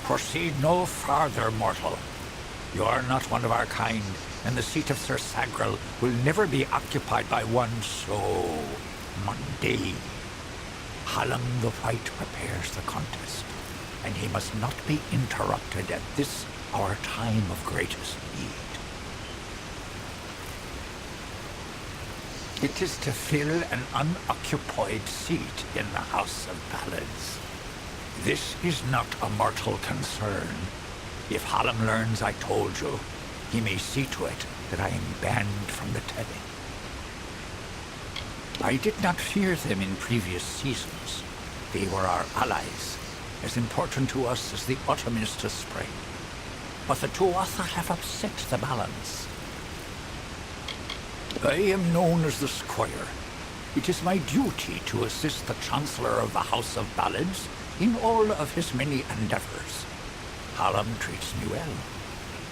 Proceed no farther, mortal. You are not one of our kind, and the seat of Sir Sagrel will never be occupied by one so mundane. Hallam the White prepares the contest, and he must not be interrupted at this our time of greatest need. It is to fill an unoccupied seat in the House of Ballads. This is not a mortal concern. If Hallam learns I told you, he may see to it that I am banned from the telling. I did not fear them in previous seasons. They were our allies, as important to us as the autumn is to spring. But the Tuatha have upset the balance. I am known as the Squire. It is my duty to assist the Chancellor of the House of Ballads in all of his many endeavors. Hallam treats me well,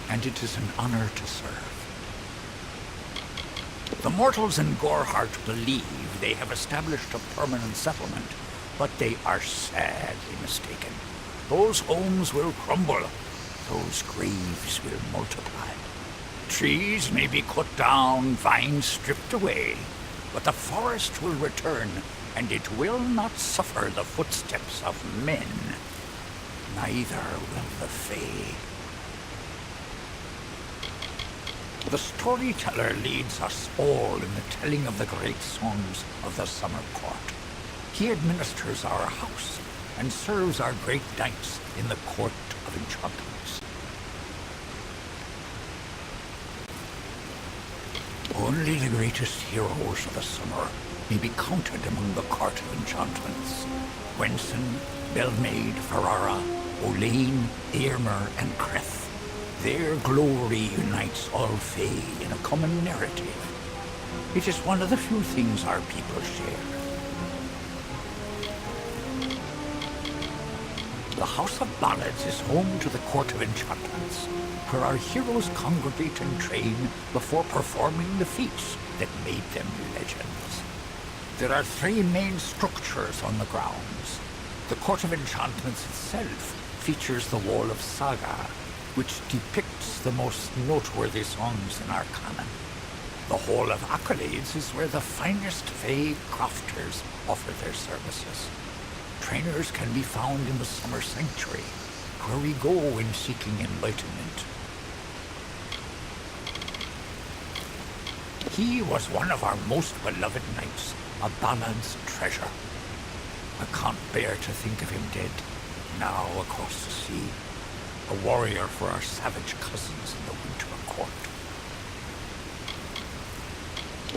and it is an honor to serve. The mortals in Gorehart believe they have established a permanent settlement, but they are sadly mistaken. Those homes will crumble. Those graves will multiply. Trees may be cut down, vines stripped away, but the forest will return, and it will not suffer the footsteps of men. Neither will the Fae. The storyteller leads us all in the telling of the great songs of the Summer Court. He administers our house and serves our great knights in the Court of Enchantments. Only the greatest heroes of the summer may be counted among the Court of Enchantments. Gwenson, Belmaid, Ferrara, Olaine, Eirmer, and Creth. Their glory unites all Fae in a common narrative. It is one of the few things our people share. The House of Ballads is home to the Court of Enchantments, where our heroes congregate and train before performing the feats that made them legends. There are three main structures on the grounds. The Court of Enchantments itself features the Wall of Saga, which depicts the most noteworthy songs in our canon. The Hall of Accolades is where the finest Fae crafters offer their services. Trainers can be found in the Summer Sanctuary, where we go in seeking enlightenment. He was one of our most beloved knights, a ballad's treasure. I can't bear to think of him dead, now across the sea, a warrior for our savage cousins in the Winter Court.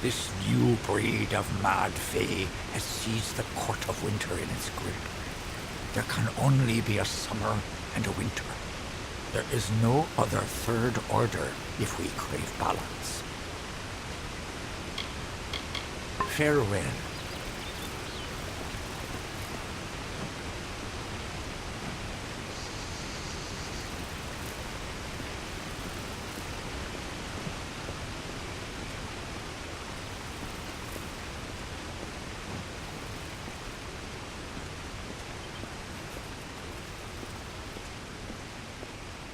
This new breed of mad Fae has seized the Court of Winter in its grip. There can only be a summer and a winter. There is no other third order if we crave balance. Farewell.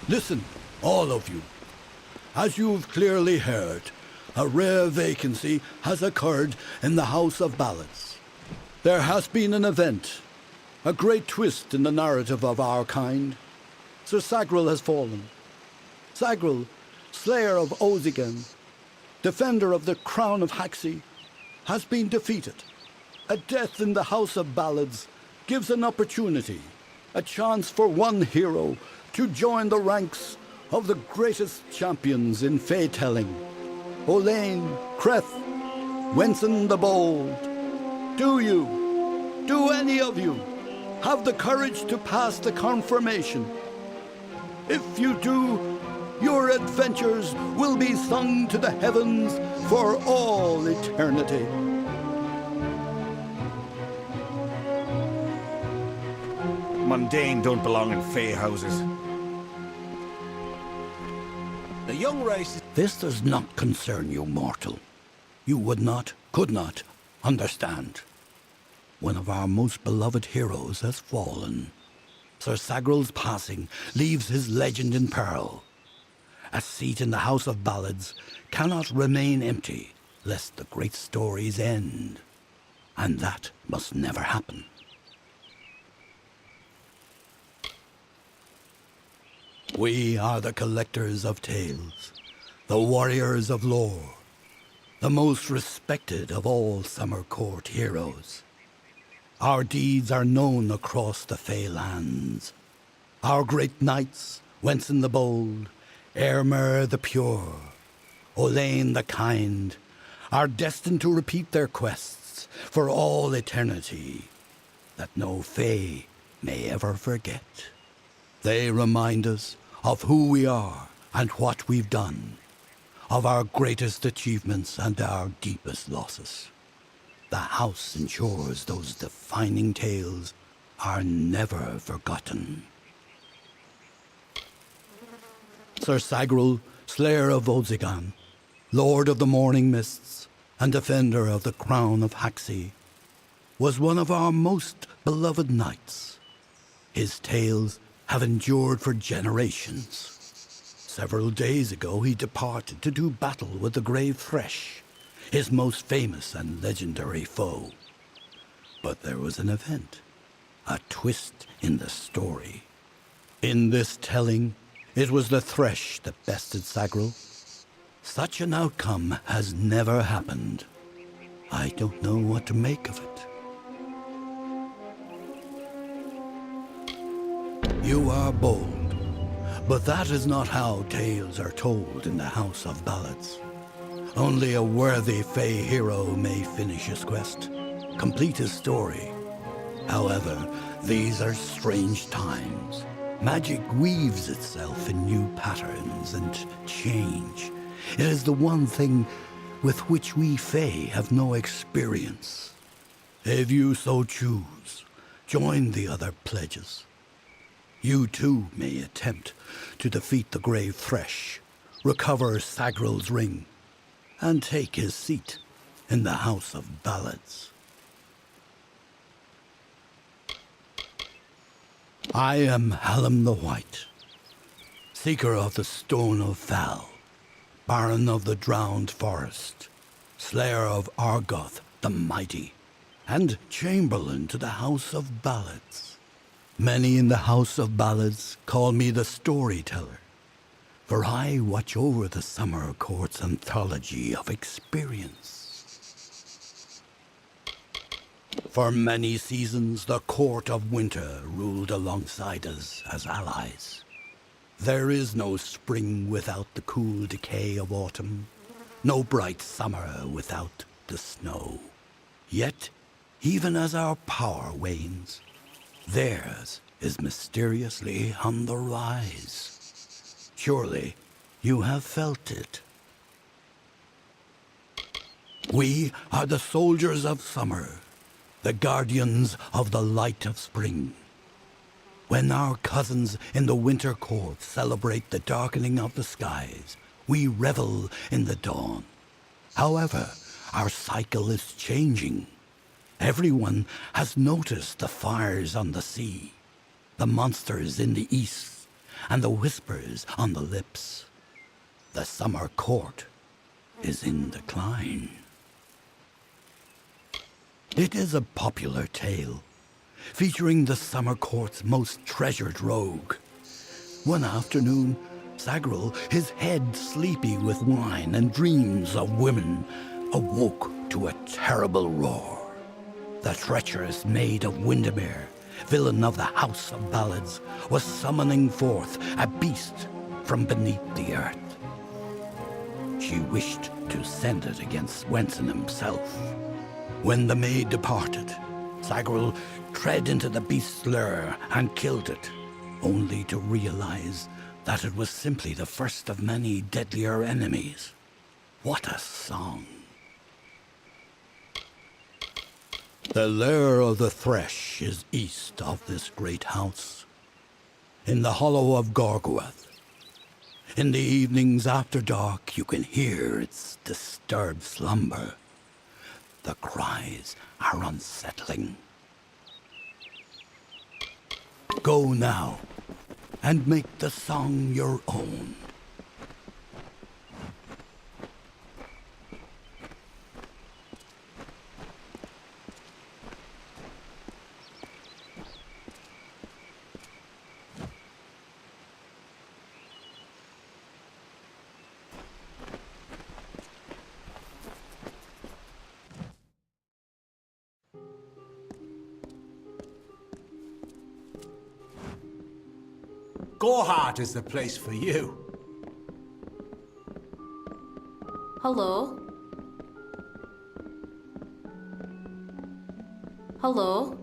Listen, all of you. As you've clearly heard, a rare vacancy has occurred in the House of Ballads. There has been an event, a great twist in the narrative of our kind. Sir Sagrel has fallen. Sagrel, slayer of Ozigan, defender of the crown of Haxi, has been defeated. A death in the House of Ballads gives an opportunity, a chance for one hero to join the ranks of the greatest champions in Fae-telling. Olaine, Creth, Wenson the Bold. Do any of you, have the courage to pass the confirmation? If you do, your adventures will be sung to the heavens for all eternity. Mundane don't belong in Fae houses. The young race... This does not concern you, mortal. You would not, could not, understand. One of our most beloved heroes has fallen. Sir Sagral's passing leaves his legend in peril. A seat in the House of Ballads cannot remain empty, lest the great stories end. And that must never happen. We are the collectors of tales, the warriors of lore, the most respected of all Summer Court heroes. Our deeds are known across the Fey lands. Our great knights, Wenson the bold, Airmer the pure, Olaine the kind, are destined to repeat their quests for all eternity, that no Fey may ever forget. They remind us of who we are and what we've done, of our greatest achievements and our deepest losses. The house ensures those defining tales are never forgotten. Sir Sagral, Slayer of Volzigan, Lord of the Morning Mists, and Defender of the Crown of Haxi, was one of our most beloved knights. His tales have endured for generations. Several days ago he departed to do battle with the Grave Thresh, his most famous and legendary foe. But there was an event, a twist in the story. In this telling, it was the Thresh that bested Sagral. Such an outcome has never happened. I don't know what to make of it. You are bold, but that is not how tales are told in the House of Ballads. Only a worthy Fey hero may finish his quest, complete his story. However, these are strange times. Magic weaves itself in new patterns and change. It is the one thing with which we Fey have no experience. If you so choose, join the other pledges. You too may attempt to defeat the Grave Thresh, recover Sagral's ring, and take his seat in the House of Ballads. I am Hallam the White, Seeker of the Stone of Val, Baron of the Drowned Forest, Slayer of Argoth the Mighty, and Chamberlain to the House of Ballads. Many in the House of Ballads call me the Storyteller, for I watch over the Summer Court's anthology of experience. For many seasons, the Court of Winter ruled alongside us as allies. There is no spring without the cool decay of autumn, no bright summer without the snow. Yet, even as our power wanes, theirs is mysteriously on the rise. Surely, you have felt it. We are the soldiers of summer, the guardians of the light of spring. When our cousins in the Winter Court celebrate the darkening of the skies, we revel in the dawn. However, our cycle is changing. Everyone has noticed the fires on the sea, the monsters in the east, and the whispers on the lips. The Summer Court is in decline. It is a popular tale, featuring the Summer Court's most treasured rogue. One afternoon, Sagral, his head sleepy with wine and dreams of women, awoke to a terrible roar. The treacherous Maid of Windermere, villain of the House of Ballads, was summoning forth a beast from beneath the earth. She wished to send it against Wenson himself. When the maid departed, Sagral tread into the beast's lure and killed it, only to realize that it was simply the first of many deadlier enemies. What a song! The lair of the Thresh is east of this great house, in the hollow of Gorgwath. In the evenings after dark, you can hear its disturbed slumber. The cries are unsettling. Go now, and make the song your own. Gorhart is the place for you. Hello? Hello?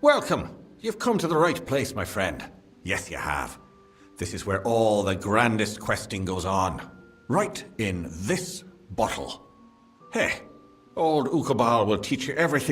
Welcome. You've come to the right place, my friend. Yes, you have. This is where all the grandest questing goes on. Right in this bottle. Hey, old Ukabal will teach you everything